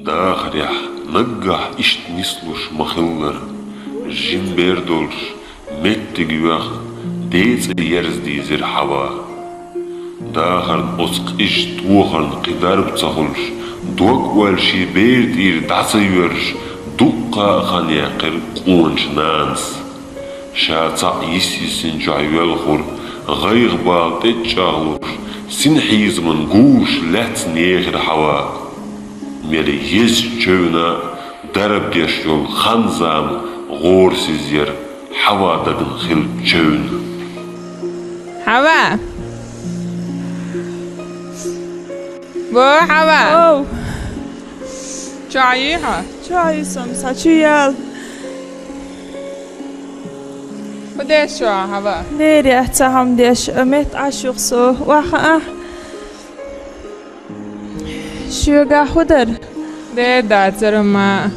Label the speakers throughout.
Speaker 1: داخر يح نجح إشت نسلوش مخلر جيم بيردولش مت جواخ ديز يرز ديزر حوا داخر أسق إشت وخرن قدار بتصخلش دوك والشي بيرد إير دعسيورش دقا خانيقر قونش نانس شاتا يسيسن جايوال خور غيغ بال تتشاغلوش سن حيز من قوش لات نيغر حوا ميلي يز جونا درب ديش يول خانزام غور سيزير حوا دادن خل جون
Speaker 2: حوا بو حوا
Speaker 3: أو
Speaker 2: چاییها
Speaker 3: چای سمسا چیال
Speaker 2: خودش شو حوا
Speaker 3: نيري احتهم ديش امت عشوق سو واخا شوغا خدر
Speaker 2: ده داتر ما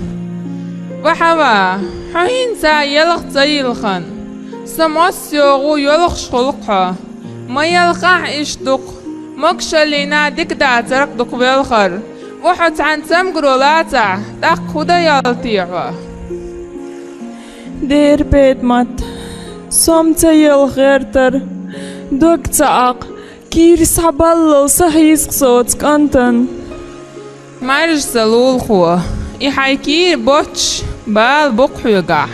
Speaker 2: وحوا حين سا يلخ زيلخن سماس يوغو يلخ شخلقها ما يلقح اشدق مكشلينا ديك داترق دق بالخر وحط عن سمقرولاتع دق خدا يلطيعوا
Speaker 3: دير بيت مات سمتا يلغيرتر دوك تعق كير سعبالو صحيسق صوت كنتن
Speaker 2: مارج سلول خو يحيكير بوتش بال بقحيقع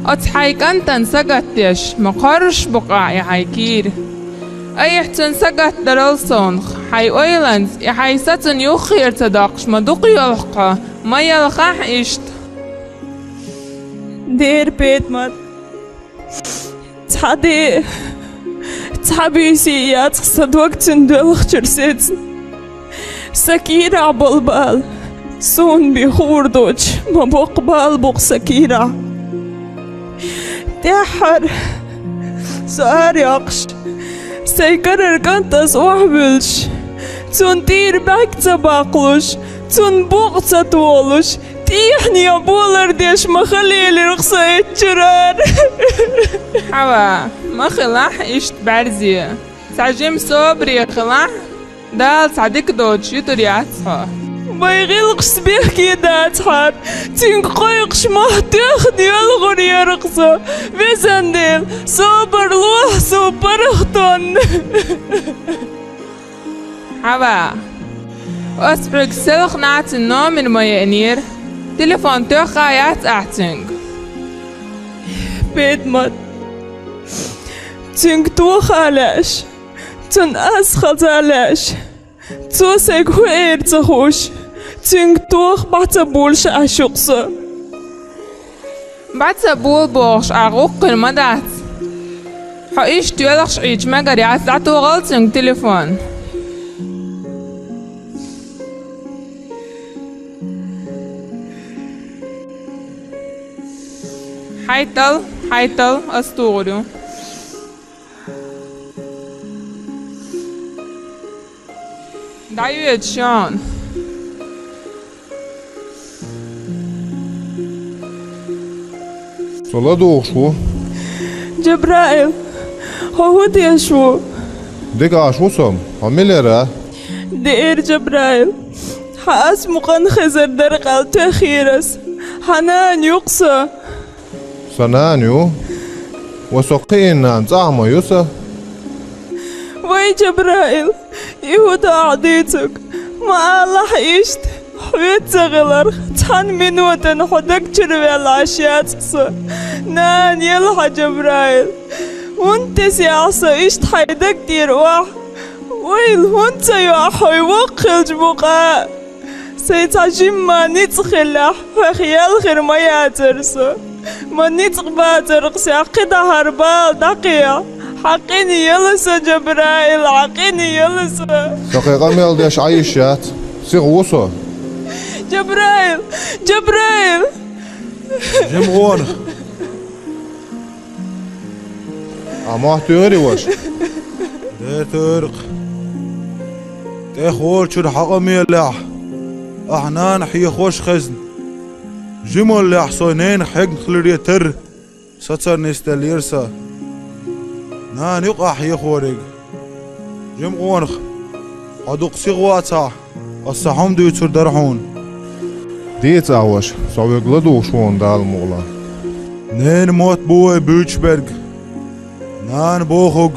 Speaker 2: أتحيك أنتن سقتش مقارش بقع يحيكير أيحتن سقت درلسونخ حي أويلانز يحي ستن يخير تداقش ما دوق يلقى ما يلقح إشت
Speaker 3: دير بيت مات تحبيسي ياتخصد وقت ندوخ جرسيتن سكيرة بالبال سون بخور دوش ما بوق بال بوق سكيرة تحر سؤال يقش سيكرر كنتس وحبلش تون تير باك تباقلوش تون بوق تطولوش تيحني يا بولر ديش مخليلي رقصة اتشرار
Speaker 2: حوا ما خلاح إشت برزي سعجيم صبري خلاح دال صديق دوش يطري عطها
Speaker 3: ما يغلقش سبيح كيدا تحر تنقيقش محتاخني الغر يا رقصة بيزندل صبر لوح صبر اختن
Speaker 2: حوا أسبرق سلخ نعت النوم من ما ينير تليفون تخايات أعتنق
Speaker 3: بيت مات تنق توخ علاش تن أسخط علاش توسك وإير تخوش تنق توخ بعتبولش عشقصة
Speaker 2: بعد سبول بوغش أغوق المدات حقيش تيولخش عيش مجري عسلعتو غلطنق تليفون حيطل أستوريو دايو يتشان
Speaker 4: صلاة شو؟
Speaker 3: جبرائيل هو دي شو
Speaker 4: ديك شو سم؟ عملي
Speaker 3: دير جبرائيل حاس مقن خزر درقال تخيرس حنان يقصى
Speaker 4: سنانيو وسقين عن زعمة يوسف
Speaker 3: وي جبرائيل يهودا عديتك ما الله عيشت حيت غلر تحن من وطن حدك تروي العشيات نان يلحى جبرائيل وانت سيعصى عيشت حيدك دير واح ويل وانت يوحي وقل جبقاء سيتعجم ما نتخلح وخيال خير ما ياترسو ما نتقباتر قسي عقيدة هربال دقيا حقيني يلسا جبرائيل حقيني يلسا
Speaker 4: دقيقة ميل ديش عايشات سيغ وصو
Speaker 3: جبرائيل
Speaker 4: جيم غونخ أما تيغري وش
Speaker 5: ده ترق تخور شو الحق ميلح احنا نحيي خوش خزن جمل اللي حصينين حق خلري تر ستر نستليرسا نان يقع حي خوريق جم غونخ عدوق سيغواتا الصحوم دو يتر درحون
Speaker 4: ديت أعوش سويقلدو شون دال مغلا
Speaker 5: نين موت بوي بوچبرگ نان بوخوگ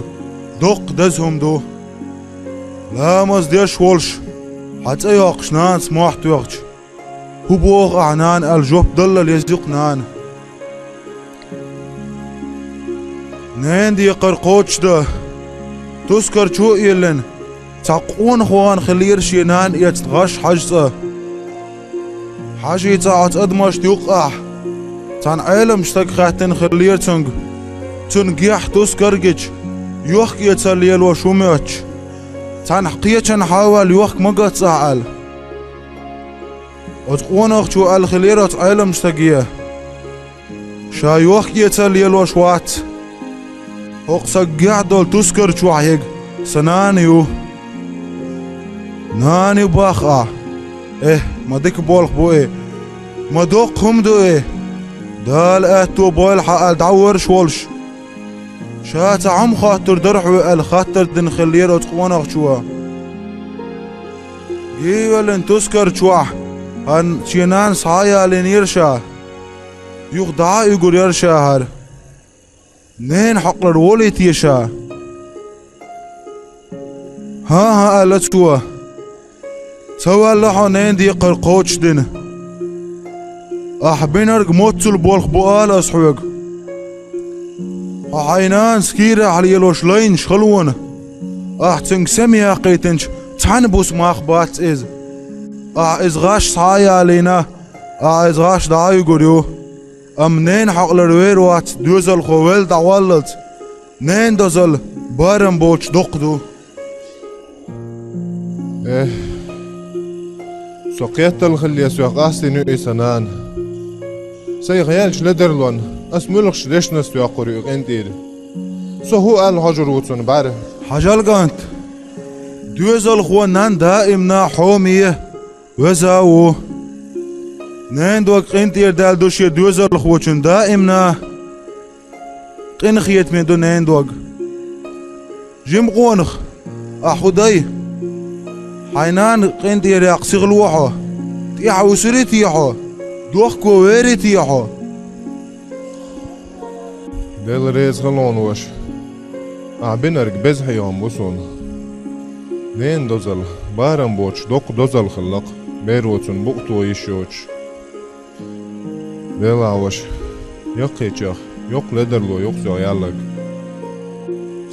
Speaker 5: دق دزهم دو لامز ديش ولش حتى يوقش نان سموحت يوقش هو بوغ أعنان الجوب ضل يزيق نان نين دي قرقوش ده تذكر شو يلن تعقون خوان خلير شينان يتغش حجزه حاجي تعت أدمش يوقع تان عالم شتك خاتن خلير تنگ تنجيح تذكرجج يوخ يتسليل وشوميوش تان حقيقة حاول يوخ مقت سعال أتقون أختو الخليرة عالم شتقية شا يوخ يتسليل وشوات أقصى قاعدول تذكر شو عيق سنانيو ناني باخا ما ديك بولخ بو ما دوق هم دو دال اتو بول حق دعور شولش شات عم خاطر درحو الخاطر دن خلير اتقوان اخشوا جيولن تذكر شوح هن شينان صايا لنيرشا يخدع يقول يرشاهر نين حقل الولي تيشا ها قالتوا سوى اللحو نين دي قرقوش دين أحبينرق موتسل بولخ بوال أصحوك أحينان سكيرة عليلوش لين شخلون أحتنك سميا قيتنش تحنبوس ماخ بات إزغاش صايا علينا إزغاش دعايو قريو نين حقل الوير وات دوزل خويل دعوالت نين دوزل بارم بوش دقدو
Speaker 4: سقيت الخلية سوق أستنو إسنان سيغيالش لدرلون أسمولخش ليش نسوق قريق انتير سهو الهجر وطن باره
Speaker 5: حجال قانت دوزل خوانان دائمنا حومية وزاو نين دوك انتير دال دوشي دوزل خوچن دائمنا قنخيت من دو نين دوك جيم قونخ أحوداي حينان قندير يقصيغ الوحو تيحو سري تيحو دوخ كويري تيحو
Speaker 4: دل ريز خلون وش أعبنرق بزح يوم وصون نين دوزل بارم بوش دوق دوزل خلق بيروتن بقتو يشوش دل عوش يقيتشخ يق لدرلو يق زو يالق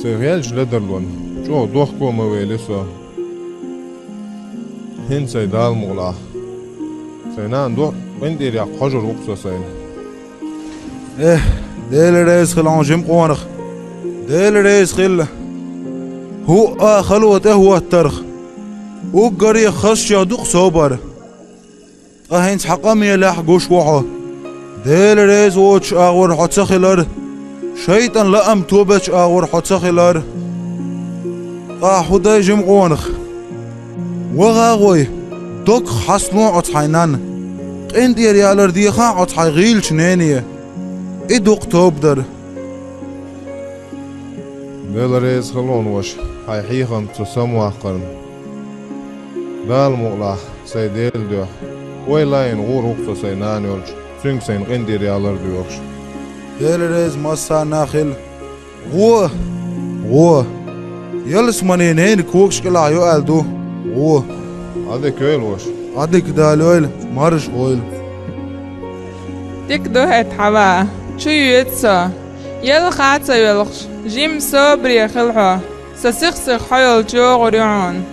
Speaker 4: سيغيالج لدرلون جو دوخ كو مويلسو هن سيدال مغلا سينان دو بندير يا حجر وقصة سين
Speaker 5: ديل ريس خل عن جيم قوانخ ديل ريس خل هو خلوته هو الترخ وقري خش يدق صوبر هنس حقام يلاح قوش وحو ديل ريس ووش اغور حتسخلر شيطان لأم توبش اغور حتسخلر حدا جيم قوانخ وغاغوي دوك حصنو عطحينان قندير يالر ديخا عطحي غيل شنينيه إدوق توبدر
Speaker 4: دل ريز خلون وش هاي حيخم تسمو قرن دال مغلا سيديل ديوح ويلاين غور وقت سينان يولج سنك سين قندير يالر ديوخش
Speaker 5: دل ريز مسا ناخل غو يلس منينين كوكش كلا يوال دو غو
Speaker 4: عدك ويل وش
Speaker 5: عدك دالويل مارش غويل
Speaker 2: ديك دوهت حوا شو يتسا يلخات يلخش جيم صبري خلحو سسخسخ حيل جو غريعون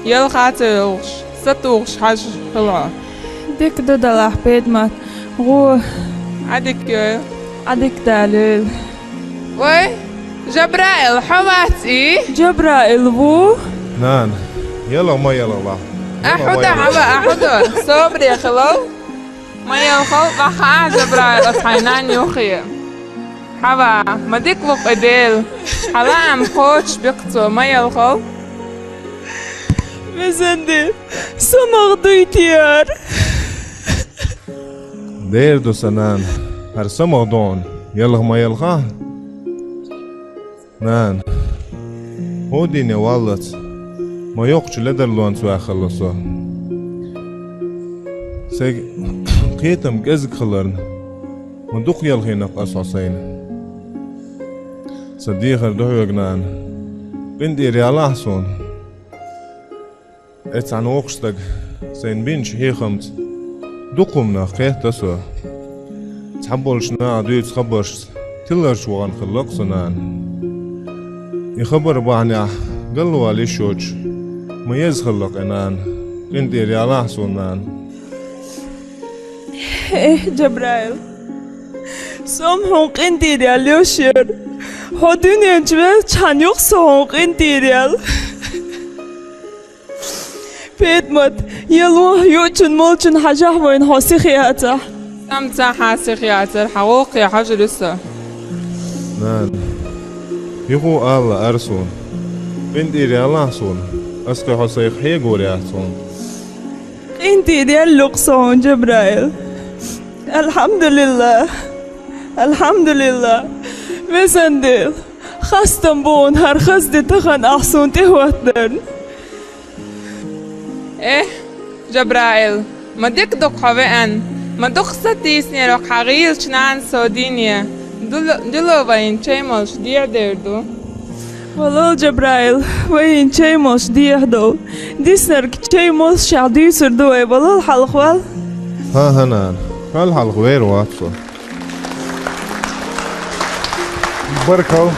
Speaker 2: يلخات يلخش ستوخش حاج خلحو
Speaker 3: ديك دو دلح بيدمات غو
Speaker 2: عدك يل
Speaker 3: عدك داليل
Speaker 2: وي جبرائيل حوات
Speaker 3: جبرائيل بو
Speaker 4: نان يلا ما يلا الله
Speaker 2: أحدا حوا أحدا صبري خلو ما يلخل بخا جبرائيل أصحينان يوخي حوا ما ديك وق إديل حوا عم خوش بيقتو ما يلخل
Speaker 3: بزندي سمغ دويتيار
Speaker 4: دير دو سنان هر سمغ دون يلا ما يلخا نان هو ديني والت ما يوقش لدر لون سوا خلصو Seg qeetam gezg khalarn. Manduk yalghinak asasayn. Sadiqar dohwegnan. Bindi realahson. Ets an oqstag. Sein binch heegamt. Duqumna qeehtaso. تحبولشنا عدويت خبرش تلرش وغان خلق صنان يخبر بعنيا قلوا علي شوش ما يزخلق انان انتي ريالاح صنان
Speaker 3: إيه جبرائيل سوم قندي ريال يوشير هدون ينجمل چان يقصو قندي ريال بيدمت يلوه يوچن مولچن حجاح وين حوسي خياتا
Speaker 2: سمتا حاسي خياتر حقوق يا حجر لسه
Speaker 4: نان يخو الله أرسون بنتي ريالاح صون أسقي حسيق هيقو رياحصون
Speaker 3: قندي ريال لقصون جبرائيل الحمد لله وزندل خستم بون هر خزد تخن أحسون تهوتن
Speaker 2: إيه جبرائيل ما ديك دوك حوين ما دوك ستيسني روك حغيل شنان سودينيا دلو باين چيموش دير دردو
Speaker 3: والله جبرائيل وين چيموش ديهدو ديسنرك چيموش شعدي سردوه والله الحلقوال
Speaker 4: ها هنان هالحلق غير واطفة بركة